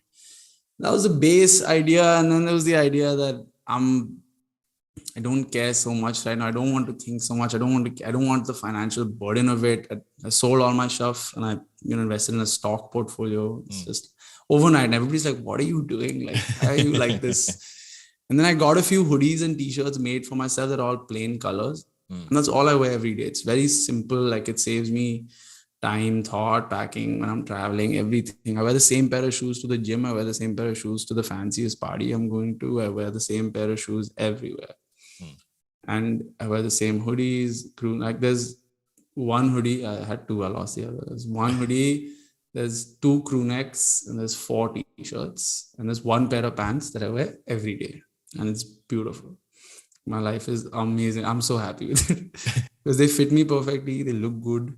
That was the base idea. And then there was the idea that I don't care so much right now. I don't want to think so much. I don't want the financial burden of it. I sold all my stuff and I invested in a stock portfolio. It's just overnight. And everybody's like, what are you doing? Like, why are you like this? And then I got a few hoodies and t-shirts made for myself that are all plain colors. And that's all I wear every day. It's very simple. Like, it saves me time, thought, packing when I'm traveling, everything. I wear the same pair of shoes to the gym. I wear the same pair of shoes to the fanciest party I'm going to. I wear the same pair of shoes everywhere. And I wear the same hoodies. Like, there's one hoodie. I had two. I lost the other. There's one hoodie. There's 2 crew necks. And there's 4 t-shirts. And there's 1 pair of pants that I wear every day. And it's beautiful. My life is amazing. I'm so happy with it. Because they fit me perfectly. They look good.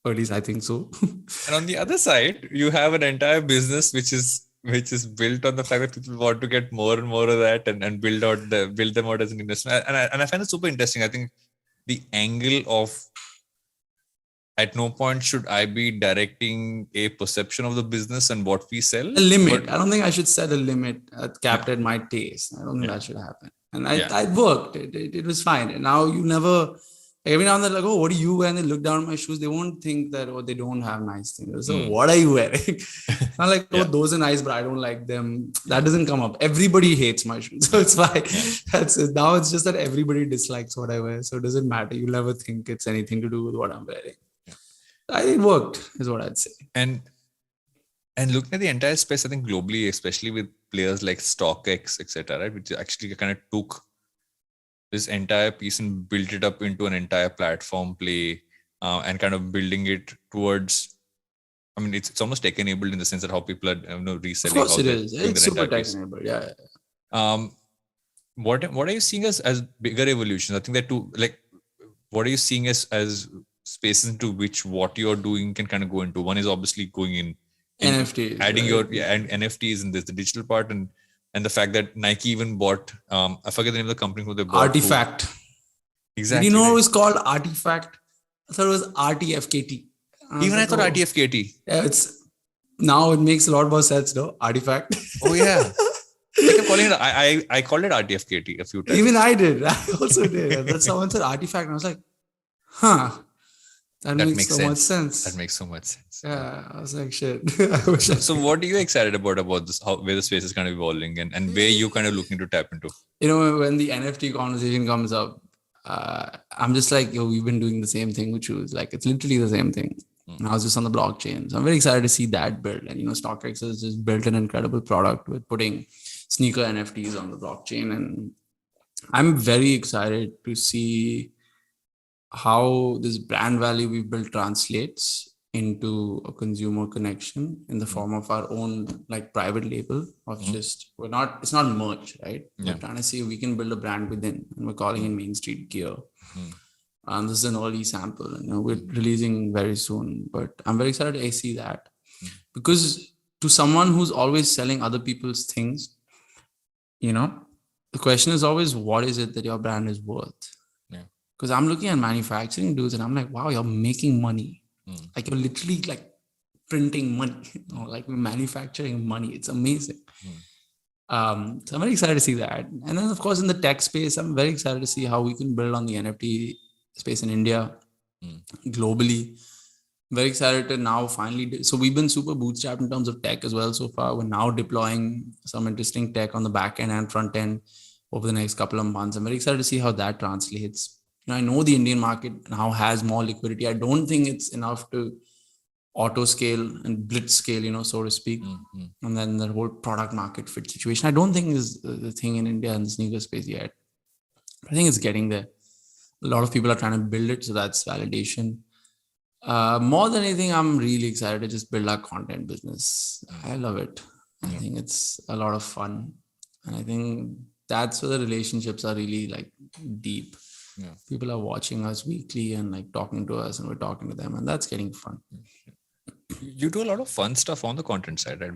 Or at least I think so. And on the other side, you have an entire business which is built on the fact that people want to get more and more of that and build them out as an investment. And I find it super interesting. I think the angle of, at no point should I be directing a perception of the business and what we sell. A limit. I don't think I should set a limit capped at my taste. I don't think that should happen. And I worked. It was fine. And now you never... Every now and then, like, oh, what do you wear? And they look down at my shoes. They won't think that, oh, they don't have nice things. So what are you wearing? Not like, oh, those are nice, but I don't like them. That doesn't come up. Everybody hates my shoes. So it's fine. That's it. Now it's just that everybody dislikes what I wear. So it doesn't matter. You'll never think it's anything to do with what I'm wearing. It worked, is what I'd say. And looking at the entire space, I think globally, especially with players like StockX, etc., right, which actually kind of took this entire piece and built it up into an entire platform play, and kind of building it towards, I mean, it's almost tech enabled in the sense that how people are reselling. Of course it is. It's super tech enabled. Yeah. What are you seeing as bigger evolutions? I think that what are you seeing as spaces into which what you're doing can kind of go into? One is obviously going in NFTs, adding and NFTs, and there's the digital part, and the fact that Nike even bought, I forget the name of the company who they bought. Artifact. Exactly. Did you know it was called Artifact? I thought it was RTFKT. I thought RTFKT. Yeah, now it makes a lot more sense, no? Artifact. Oh yeah. I kept calling it. I called it RTFKT a few times. Even I did. I also did. And then someone said Artifact, and I was like, huh. That makes so much sense. That makes so much sense. Yeah, I was like, shit. So what are you excited about this, where the space is kind of evolving and where you kind of looking to tap into? When the NFT conversation comes up, I'm just like, we've been doing the same thing with shoes. Like, it's literally the same thing. And I was just on the blockchain. So I'm very excited to see that build. And, StockX has just built an incredible product with putting sneaker NFTs on the blockchain. And I'm very excited to see how this brand value we built translates into a consumer connection in the form of our own like private label of just, it's not merch, right? We're trying to see if we can build a brand within, and we're calling it Mainstreet Gear. This is an early sample, and we're releasing very soon. But I'm very excited to see that, because to someone who's always selling other people's things, the question is always, what is it that your brand is worth? Yeah. Because I'm looking at manufacturing dudes, and I'm like, wow, you're making money. Like you're literally like printing money, like we're manufacturing money. It's amazing. So I'm very excited to see that. And then, of course, in the tech space, I'm very excited to see how we can build on the NFT space in India, globally. Very excited to now finally. So we've been super bootstrapped in terms of tech as well so far. We're now deploying some interesting tech on the back end and front end over the next couple of months. I'm very excited to see how that translates. I know the Indian market now has more liquidity. I don't think it's enough to auto scale and blitz scale, so to speak. And then the whole product market fit situation, I don't think is the thing in India and the sneaker space yet. I think it's getting there. A lot of people are trying to build it, so that's validation. More than anything, I'm really excited to just build our content business. I love it. I think it's a lot of fun, and I think that's where the relationships are really like deep. People are watching us weekly and like talking to us, and we're talking to them, and that's getting fun. You do a lot of fun stuff on the content side, right?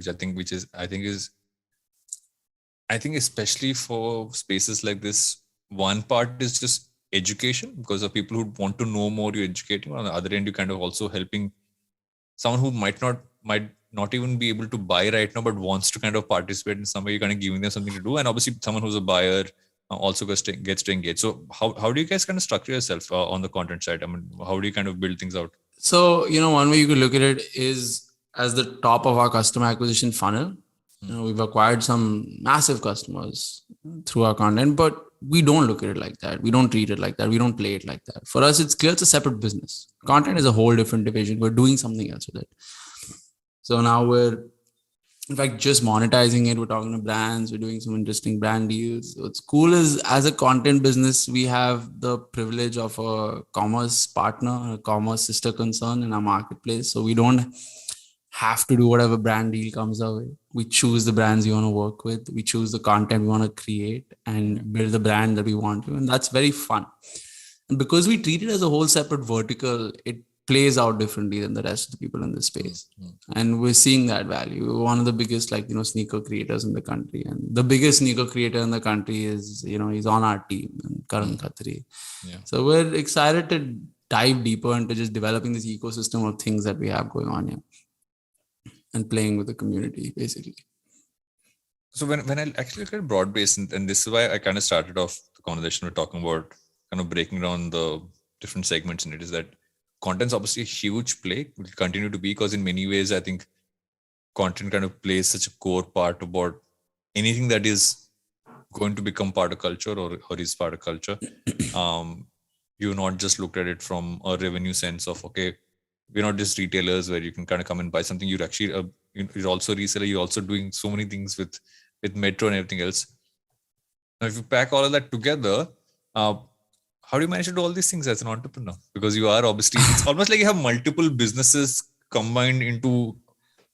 I think especially for spaces like this, one part is just education, because of people who want to know more, you're educating. On the other end, you're kind of also helping someone who might not even be able to buy right now, but wants to kind of participate in some way. You're kind of giving them something to do. And obviously someone who's a buyer also gets to engage. So how do you guys kind of structure yourself on the content side? I mean, how do you kind of build things out? So, one way you could look at it is as the top of our customer acquisition funnel. We've acquired some massive customers through our content, but we don't look at it like that. We don't treat it like that. We don't play it like that. For us, it's clear it's a separate business. Content is a whole different division. We're doing something else with it. So now we're, in fact, just monetizing it. We're talking to brands. We're doing some interesting brand deals. What's cool is, as a content business, we have the privilege of a commerce partner, a commerce sister concern in our marketplace. So we don't have to do whatever brand deal comes our way. We choose the brands we want to work with. We choose the content we want to create and build the brand that we want to. And that's very fun. And because we treat it as a whole separate vertical, it plays out differently than the rest of the people in this space. And we're seeing that value. We're one of the biggest, sneaker creators in the country. And the biggest sneaker creator in the country is, he's on our team, Karan Khatri. So we're excited to dive deeper into just developing this ecosystem of things that we have going on here and playing with the community, basically. So when I actually look at broad-based, and this is why I kind of started off the conversation with talking about kind of breaking down the different segments in it, is that content's obviously a huge play, will continue to be, because in many ways, I think content kind of plays such a core part about anything that is going to become part of culture or is part of culture. You not just looked at it from a revenue sense of, okay, we're not just retailers where you can kind of come and buy something. You're actually you're also a reseller. You're also doing so many things with Metro and everything else. Now, if you pack all of that together, how do you manage to do all these things as an entrepreneur? Because you are obviously, it's almost like you have multiple businesses combined into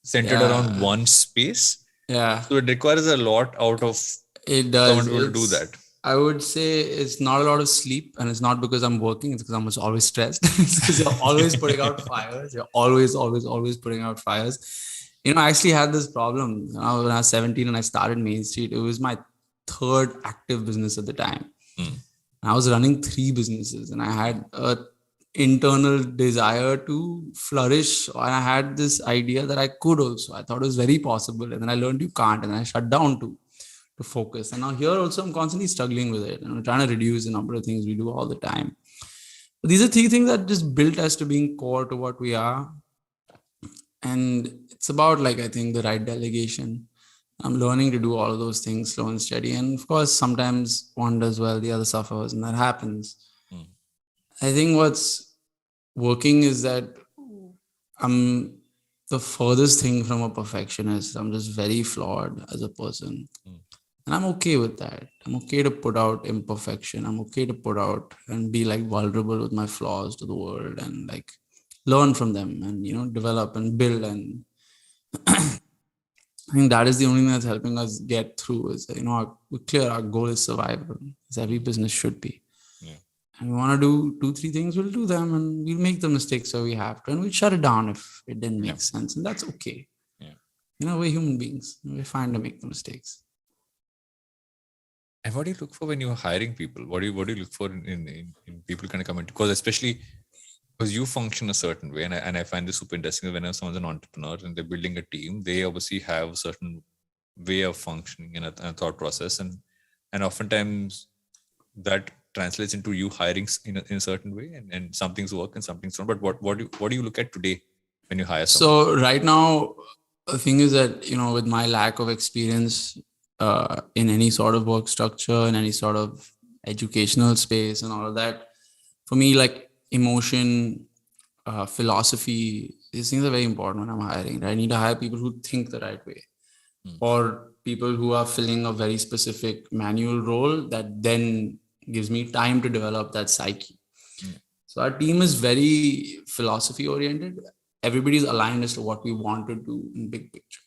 centered around one space. Yeah. So it requires a lot out of it does. someone to be able to do that. I would say it's not a lot of sleep, and it's not because I'm working. It's because I'm always stressed. It's because you're always putting out fires. You're always putting out fires. I actually had this problem when I was 17 and I started Mainstreet. It was my third active business at the time. I was running 3 businesses, and I had a internal desire to flourish. And I had this idea that I could also. I thought it was very possible, and then I learned you can't, and I shut down to focus. And now here also I'm constantly struggling with it, and I'm trying to reduce the number of things we do all the time. But these are 3 things that just built us to being core to what we are. And it's about, I think, the right delegation. I'm learning to do all of those things slow and steady. And of course, sometimes one does well, the other suffers, and that happens. I think what's working is that I'm the furthest thing from a perfectionist. I'm just very flawed as a person. And I'm okay with that. I'm okay to put out imperfection. I'm okay to put out and be vulnerable with my flaws to the world and learn from them and, develop and build. And I think that is the only thing that's helping us get through is, we're clear our goal is survival, as every business should be. and we want to do 2-3 things, we'll do them, and we'll make the mistakes where we have to, and we'll shut it down if it didn't make sense, and that's okay. Yeah. We're human beings. We're fine to make the mistakes. And what do you look for when you're hiring people? What do you look for in people kind of come into? Because especially because you function a certain way, and I find this super interesting. Whenever someone's an entrepreneur and they're building a team, they obviously have a certain way of functioning in a thought process, and oftentimes that translates into you hiring in a certain way, and some things work and some things don't. But what do you look at today when you hire someone? So right now, the thing is that, with my lack of experience in any sort of work structure, in any sort of educational space and all of that, for me, like emotion, philosophy, these things are very important when I'm hiring. Right? I need to hire people who think the right way, or people who are filling a very specific manual role that then gives me time to develop that psyche. So our team is very philosophy oriented. Everybody's aligned as to what we want to do in big picture.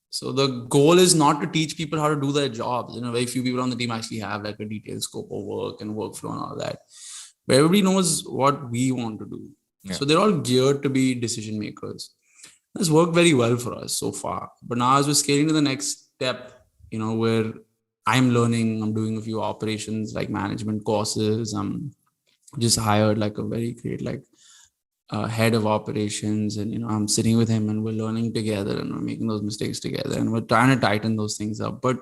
So the goal is not to teach people how to do their jobs. Very few people on the team actually have like a detailed scope of work and workflow and all that. But everybody knows what we want to do. Yeah. So they're all geared to be decision makers. It's worked very well for us so far. But now as we're scaling to the next step, where I'm learning, I'm doing a few operations like management courses. I'm just hired like a very great head of operations, and I'm sitting with him and we're learning together and we're making those mistakes together and we're trying to tighten those things up. But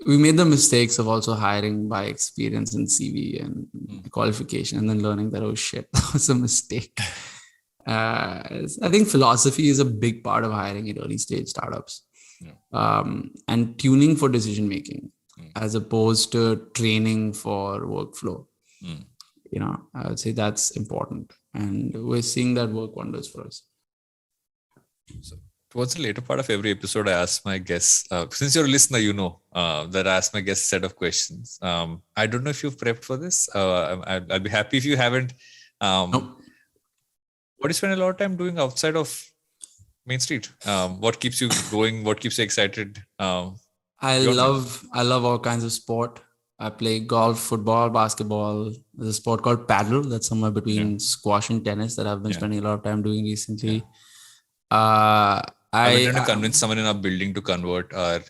we made the mistakes of also hiring by experience and CV and qualification, and then learning that, oh shit, that was a mistake. I think philosophy is a big part of hiring at early stage startups, and tuning for decision making as opposed to training for workflow. I would say that's important, and we're seeing that work wonders for us. So towards the later part of every episode, I ask my guests, since you're a listener, that I ask my guests a set of questions. I don't know if you've prepped for this. I'll be happy if you haven't. Nope. What do you spend a lot of time doing outside of Mainstreet? What keeps you going? What keeps you excited? I love all kinds of sport. I play golf, football, basketball. There's a sport called paddle that's somewhere between squash and tennis that I've been spending a lot of time doing recently. I've been trying to convince someone in our building to convert our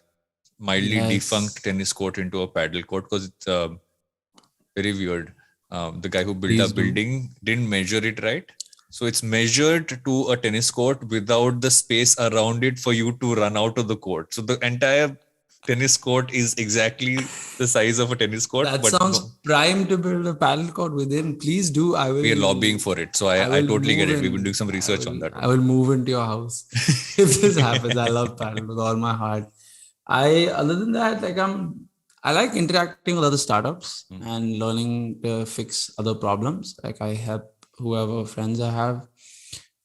mildly defunct tennis court into a paddle court, because it's very weird. The guy who built our building didn't measure it right. So it's measured to a tennis court without the space around it for you to run out of the court. So the entire tennis court is exactly the size of a tennis court. That sounds prime to build a paddle court within. Please do. We are lobbying for it. So I totally get it. We've been doing some research on that. I will move into your house if this happens. I love paddle with all my heart. Other than that, I like interacting with other startups and learning to fix other problems. I help whoever friends I have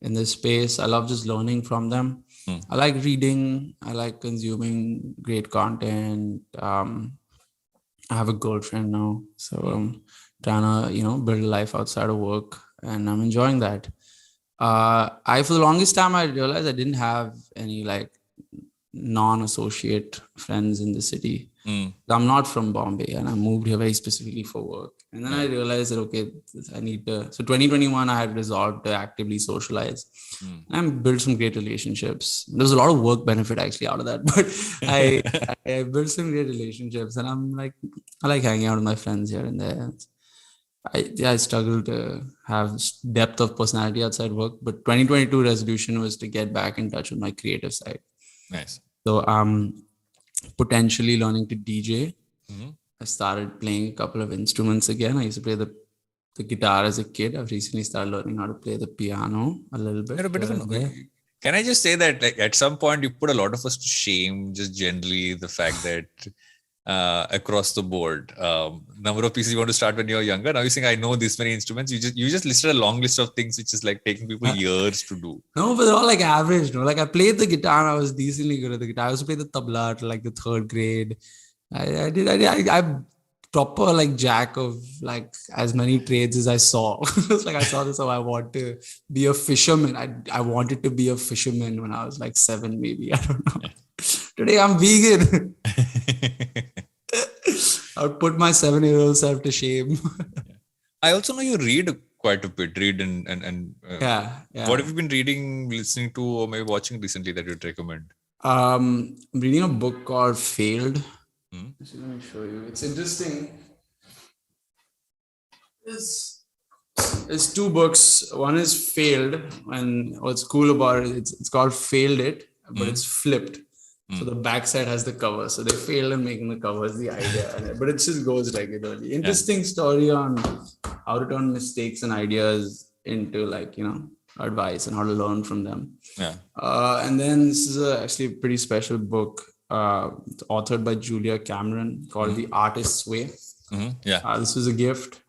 in this space. I love just learning from them. I like reading. I like consuming great content. I have a girlfriend now, so I'm trying to, build a life outside of work, and I'm enjoying that. For the longest time, I realized I didn't have any non-associate friends in the city. I'm not from Bombay, and I moved here very specifically for work. And then I realized that, okay, I need to. So 2021, I had resolved to actively socialize and build some great relationships. There's a lot of work benefit actually out of that, but I built some great relationships, and I like hanging out with my friends here and there. I struggle to have depth of personality outside work, but 2022 resolution was to get back in touch with my creative side. Nice. So potentially learning to DJ. I started playing a couple of instruments again. I used to play the guitar as a kid. I've recently started learning how to play the piano a little bit. Can I just say that at some point you put a lot of us to shame, just generally the fact that across the board, number of pieces you want to start when you're younger. Now you're saying I know this many instruments. You just listed a long list of things which is taking people years to do. No, but they're all average. No, I played the guitar and I was decently good at the guitar. I also played the tabla to the 3rd grade. I'm proper jack of as many trades as I saw. It's I saw this, so I want to be a fisherman. I wanted to be a fisherman when I was 7 maybe. I don't know. Today I'm vegan. I would put my 7-year-old self to shame. I also know you read quite a bit. Read and Yeah. what have you been reading, listening to, or maybe watching recently that you'd recommend? I'm reading a book called Failed. Hmm? Actually, let me show you. It's interesting. There's two books. One is Failed, and what's cool about it, it's called Failed It, but it's flipped. So the backside has the cover. So they failed in making the cover is the idea, but it just goes regularly. Interesting story on how to turn mistakes and ideas into advice and how to learn from them. Yeah. And then this is actually a pretty special book, authored by Julia Cameron, called The Artist's Way. Yeah. This was a gift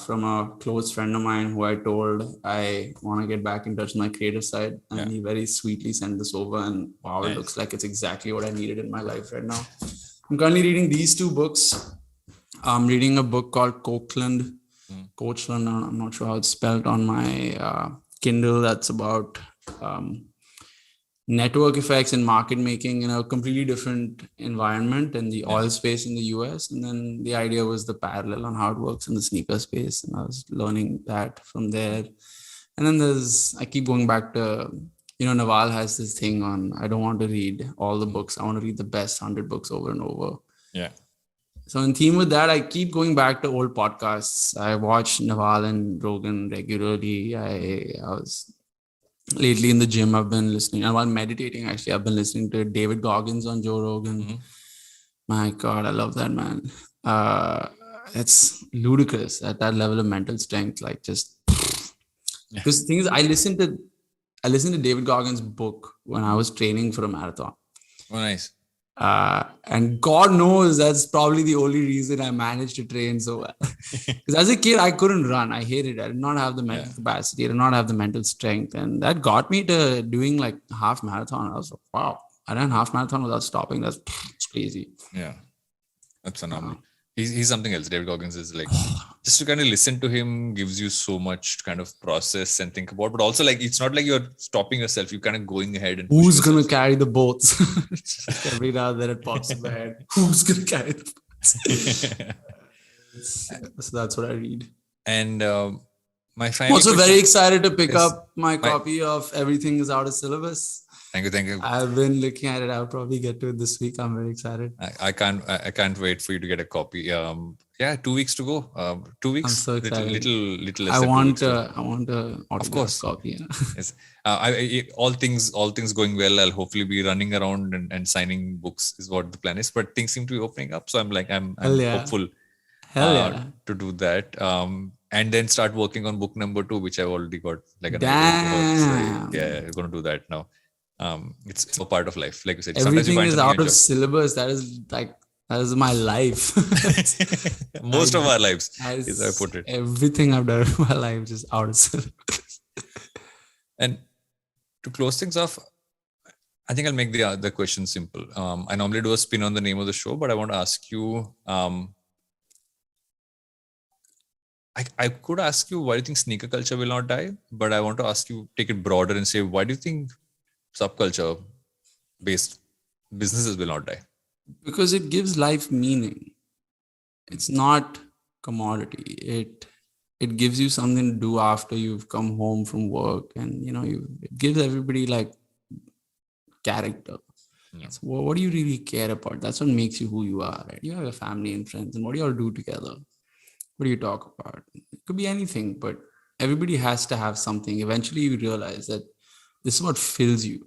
from a close friend of mine who I told I want to get back in touch with my creative side, and he very sweetly sent this over, and wow, it looks like it's exactly what I needed in my life right now. I'm currently reading these two books. I'm reading a book called Coachland. I'm not sure how it's spelled on my Kindle. That's about network effects and market making in a completely different environment in the oil space in the US. And then the idea was the parallel on how it works in the sneaker space. And I was learning that from there. And then I keep going back to, Naval has this thing on, I don't want to read all the books. I want to read the best 100 books over and over. Yeah. So in theme with that, I keep going back to old podcasts. I watch Naval and Rogan regularly. I was lately in the gym, I've been listening, and while meditating, actually, I've been listening to David Goggins on Joe Rogan. My God, I love that man. It's ludicrous at that level of mental strength. Like just because the thing is, I listened to David Goggins' book when I was training for a marathon. Oh, nice. And God knows that's probably the only reason I managed to train so well. Because as a kid, I couldn't run. I hated it. I did not have the mental capacity. I did not have the mental strength. And that got me to doing like half marathon. I was like, wow, I ran half marathon without stopping. That's crazy. Yeah. That's phenomenal. He's something else. David Goggins is like, just to kind of listen to him gives you so much to kind of process and think about, but also like, it's not like you're stopping yourself. You're kind of going ahead and who's going to carry the boats? Every now and then it pops in my head. Who's going to carry the boats? So that's what I read. And my final also very excited to pick up my copy of Everything is Out of Syllabus. Thank you. I've been looking at it. I'll probably get to it this week. I'm very excited. I can't wait for you to get a copy. 2 weeks to go. 2 weeks. I'm so excited. Little less. I want a of course copy. Yeah. Yes. All things going well. I'll hopefully be running around and signing books is what the plan is. But things seem to be opening up, so I'm hopeful. To do that. And then start working on book number 2, which I've already got like an idea about. So, I'm going to do that now. It's a part of life, like you said. Everything is out of syllabus. That is my life. Most of our lives, is how I put it. Everything I've done in my life is out of syllabus. And to close things off, I think I'll make the question simple. I normally do a spin on the name of the show, but I want to ask you. I could ask you, why do you think sneaker culture will not die? But I want to ask you, take it broader and say, why do you think subculture based businesses will not die? Because it gives life meaning. It's not commodity. It gives you something to do after you've come home from work, and it gives everybody like character. Yeah. So what do you really care about? That's what makes you who you are, right? You have a family and friends, and what do you all do together? What do you talk about? It could be anything, but everybody has to have something. Eventually you realize that this is what fills you,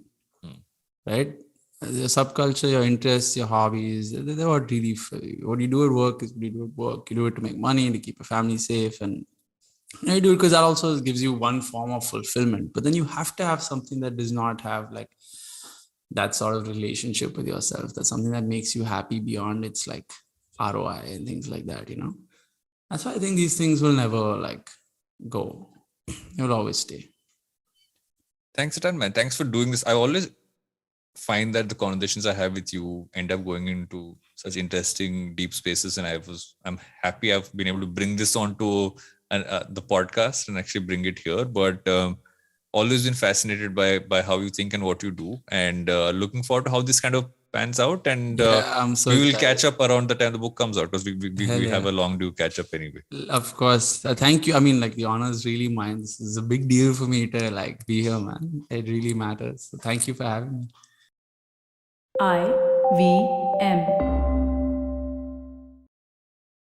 right? The subculture, your interests, your hobbies, they're what really fill you. What you do at work is what you do at work. You do it to make money, to keep your family safe. And you do it because that also gives you one form of fulfillment. But then you have to have something that does not have like that sort of relationship with yourself. That's something that makes you happy beyond its like ROI and things like that, That's why I think these things will never like go. They will always stay. Thanks a ton, man. Thanks for doing this. I always find that the conversations I have with you end up going into such interesting, deep spaces. And I'm happy I've been able to bring this onto the podcast and actually bring it here. But always been fascinated by how you think and what you do, and looking forward to how this kind of pans out, and I'm so we will excited. catch up around the time the book comes out, because we have a long due catch up anyway. Of course. Thank you. I mean, like, the honor is really mine. This is a big deal for me to like be here, man. It really matters. So thank you for having me. IVM.